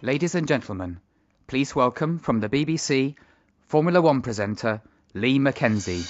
Ladies and gentlemen, please welcome from the BBC, Formula One presenter, Lee Mackenzie.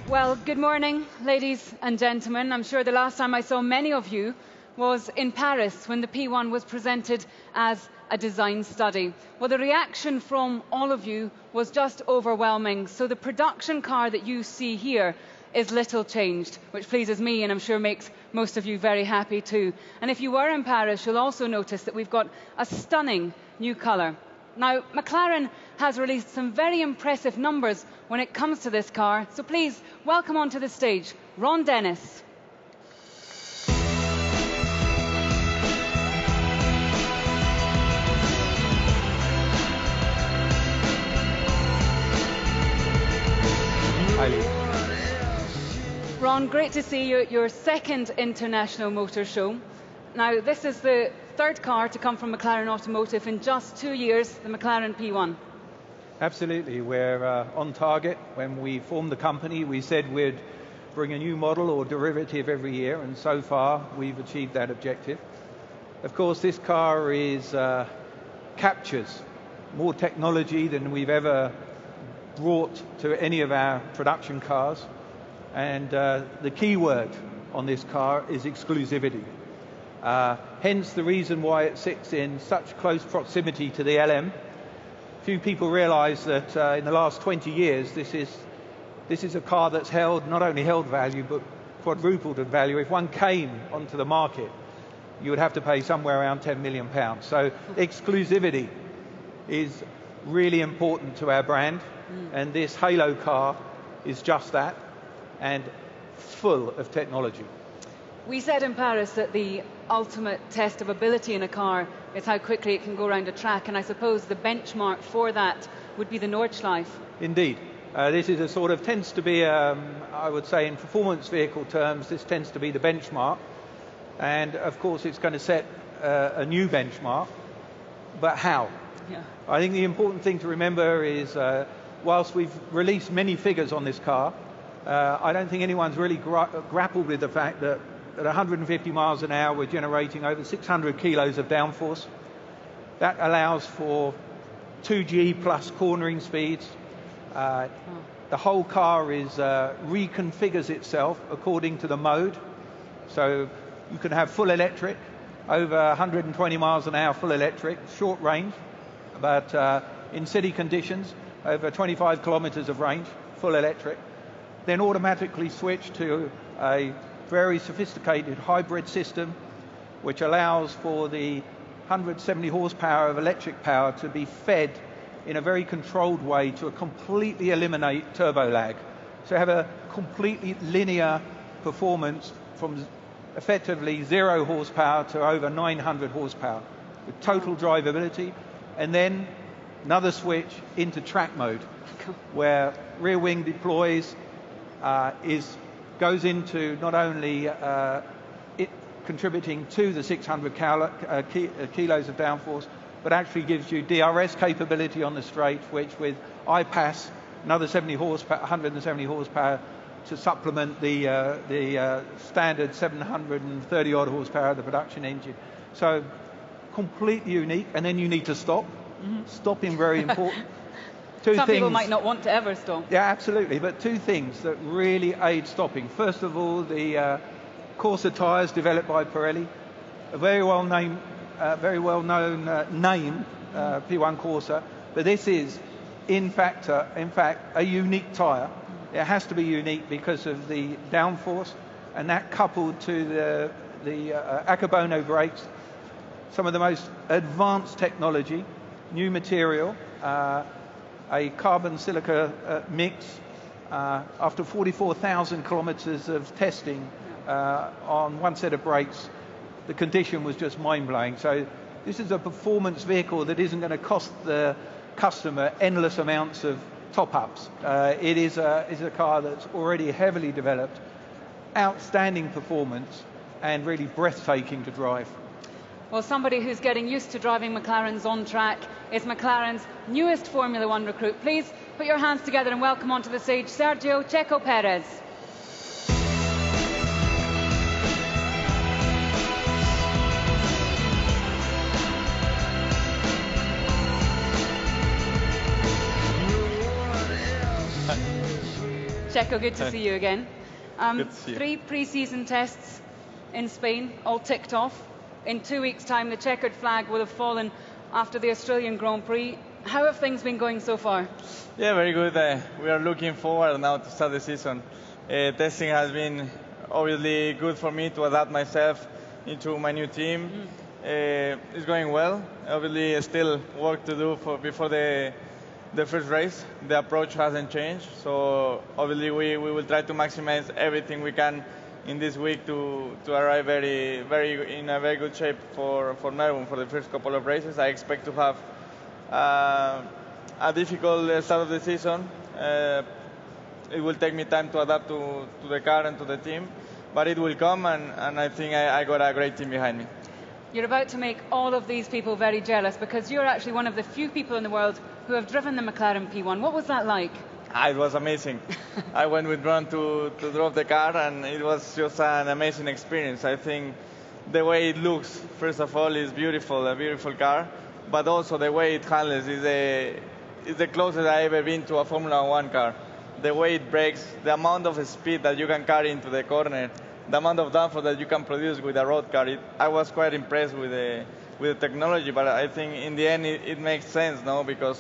Well, good morning, ladies and gentlemen. I'm sure the last time I saw many of you was in Paris when the P1 was presented as a design study. Well, the reaction from all of you was just overwhelming. So the production car that you see here is little changed, which pleases me and I'm sure makes most of you very happy too. And if you were in Paris, you'll also notice that we've got a stunning new colour. Now, Mclaren has released some very impressive numbers when it comes to this car. So please welcome onto the stage, Ron Dennis. Ron, great to see you at your second International Motor Show. Now, this is the third car to come from McLaren Automotive in just 2 years, the Mclaren P1. Absolutely, we're on target. When we formed the company, we said we'd bring a new model or derivative every year, and so far we've achieved that objective. Of course, this car captures more technology than we've ever brought to any of our production cars, and the key word on this car is exclusivity. Hence the reason why it sits in such close proximity to the LM. Few people realise that in the last 20 years this is a car that's not only held value but quadrupled in value. If one came onto the market, you would have to pay somewhere around £10 million. So exclusivity is really important to our brand, and this Halo car is just that, and full of technology. We said in Paris that the ultimate test of ability in a car is how quickly it can go around a track, and I suppose the benchmark for that would be the Nordschleife. Indeed. This is tends to be, I would say in performance vehicle terms, this tends to be the benchmark. And of course it's going to set a new benchmark, but how? Yeah. I think the important thing to remember is, whilst we've released many figures on this car, I don't think anyone's really grappled with the fact that at 150 miles an hour we're generating over 600 kilos of downforce. That allows for 2G plus cornering speeds. The whole car reconfigures itself according to the mode. So you can have full electric, over 120 miles an hour full electric, short range, but in city conditions, over 25 kilometers of range, full electric. Then automatically switch to a very sophisticated hybrid system, which allows for the 170 horsepower of electric power to be fed in a very controlled way to completely eliminate turbo lag. So have a completely linear performance from effectively 0 horsepower to over 900 horsepower with total drivability, and then another switch into track mode where rear wing deploys, goes into not only it contributing to the 600 kilos of downforce, but actually gives you DRS capability on the straight, which with iPass, another 170 horsepower to supplement the standard 730 odd horsepower of the production engine. So completely unique, and then you need to stop. Stopping very important. Some people might not want to ever stop. Yeah, absolutely. But two things that really aid stopping. First of all, the Corsa tyres developed by Pirelli, a very well-known name, P1 Corsa. But this is, in fact, a unique tyre. It has to be unique because of the downforce, and that coupled to the Accarbono brakes, some of the most advanced technology, new material. A carbon silica mix. After 44,000 kilometers of testing on one set of brakes, the condition was just mind-blowing. So this is a performance vehicle that isn't going to cost the customer endless amounts of top-ups. It is a car that's already heavily developed, outstanding performance, and really breathtaking to drive. Well, somebody who's getting used to driving McLarens on track is McLaren's newest Formula One recruit. Please put your hands together and welcome onto the stage Sergio Checo Perez. Checo, good to see you again. Good to see you. 3 pre-season tests in Spain, all ticked off. In 2 weeks' time, the checkered flag will have fallen after the Australian Grand Prix. How have things been going so far? Yeah, very good. We are looking forward now to start the season. Testing has been obviously good for me to adapt myself into my new team. It's going well. Obviously, still work to do before the first race. The approach hasn't changed, so obviously we will try to maximize everything we can in this week to arrive in a very good shape for Melbourne for the first couple of races. I expect to have a difficult start of the season. It will take me time to adapt to the car and to the team, but it will come, and I think I got a great team behind me. You're about to make all of these people very jealous because you're actually one of the few people in the world who have driven the McLaren P1. What was that like? It was amazing. I went with Ron to drive the car, and it was just an amazing experience. I think the way it looks, first of all, is beautiful, a beautiful car, but also the way it handles is the closest I've ever been to a Formula One car. The way it brakes, the amount of speed that you can carry into the corner, the amount of downforce that you can produce with a road car. I was quite impressed with the technology, but I think in the end it makes sense, no? Because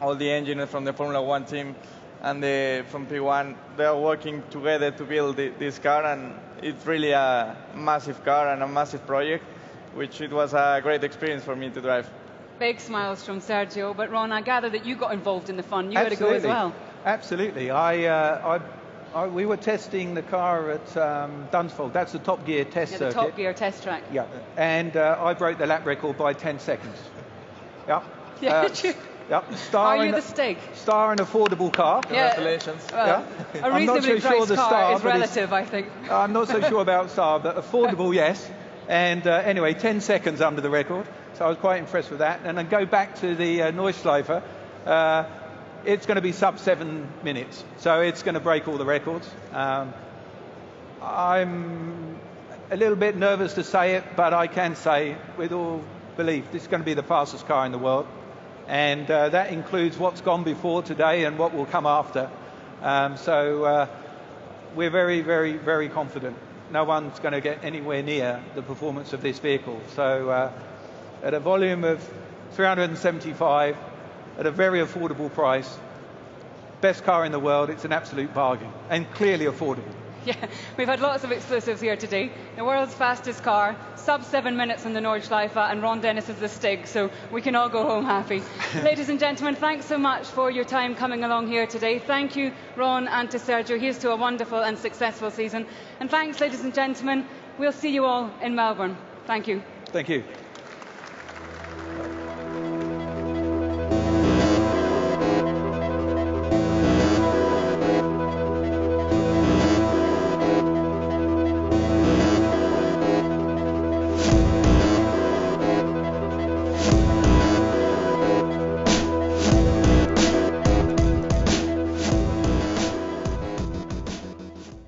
all the engineers from the Formula One team and from P1, they are working together to build this car, and it's really a massive car and a massive project, which it was a great experience for me to drive. Big smiles from Sergio, but Ron, I gather that you got involved in the fun. You had to go as well. Absolutely. We were testing the car at Dunsfold. That's the Top Gear test circuit. The Top Gear test track. Yeah, and I broke the lap record by 10 seconds. Yep. Yep. Are you the Stig? Star in affordable car. Congratulations. Well, yeah. A reasonably priced car is relative, I think. I'm not so sure about Star, but affordable, yes. And anyway, 10 seconds under the record. So I was quite impressed with that. And then go back to the Neuschleifer. It's going to be sub 7 minutes, so it's going to break all the records. I'm a little bit nervous to say it, but I can say with all belief this is going to be the fastest car in the world, and that includes what's gone before today and what will come after. So we're very, very, very confident. No one's going to get anywhere near the performance of this vehicle. So at a volume of 375, at a very affordable price, best car in the world, it's an absolute bargain, and clearly affordable. Yeah, we've had lots of exclusives here today. The world's fastest car, sub 7 minutes on the Nordschleife, and Ron Dennis is the Stig, so we can all go home happy. Ladies and gentlemen, thanks so much for your time coming along here today. Thank you, Ron, and to Sergio. Here's to a wonderful and successful season. And thanks, ladies and gentlemen. We'll see you all in Melbourne. Thank you. Thank you.